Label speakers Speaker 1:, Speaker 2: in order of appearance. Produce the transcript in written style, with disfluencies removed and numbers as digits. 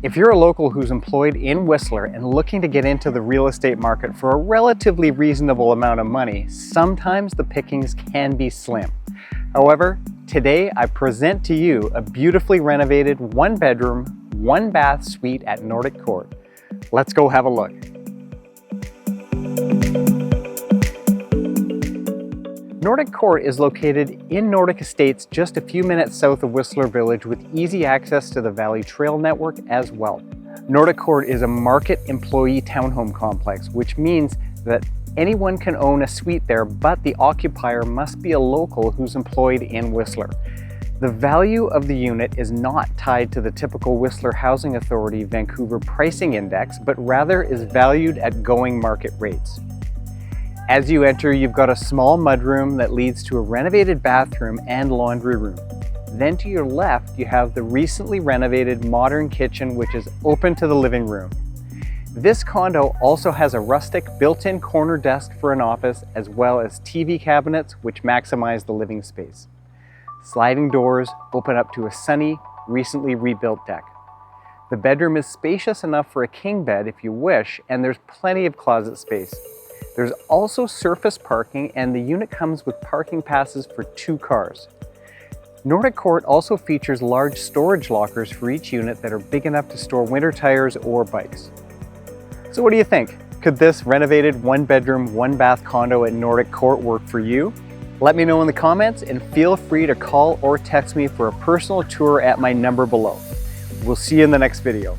Speaker 1: If you're a local who's employed in Whistler and looking to get into the real estate market for a relatively reasonable amount of money, sometimes the pickings can be slim. However, today I present to you a beautifully renovated 1-bedroom, 1-bath suite at Nordic Court. Let's go have a look. Nordic Court is located in Nordic Estates just a few minutes south of Whistler Village with easy access to the Valley Trail network as well. Nordic Court is a market employee townhome complex, which means that anyone can own a suite there, but the occupier must be a local who's employed in Whistler. The value of the unit is not tied to the typical Whistler Housing Authority Vancouver pricing index, but rather is valued at going market rates. As you enter, you've got a small mudroom that leads to a renovated bathroom and laundry room. Then to your left, you have the recently renovated modern kitchen, which is open to the living room. This condo also has a rustic built-in corner desk for an office, as well as TV cabinets, which maximize the living space. Sliding doors open up to a sunny, recently rebuilt deck. The bedroom is spacious enough for a king bed if you wish, and there's plenty of closet space. There's also surface parking, and the unit comes with parking passes for 2 cars. Nordic Court also features large storage lockers for each unit that are big enough to store winter tires or bikes. So what do you think? Could this renovated 1-bedroom, 1-bath condo at Nordic Court work for you? Let me know in the comments, and feel free to call or text me for a personal tour at my number below. We'll see you in the next video.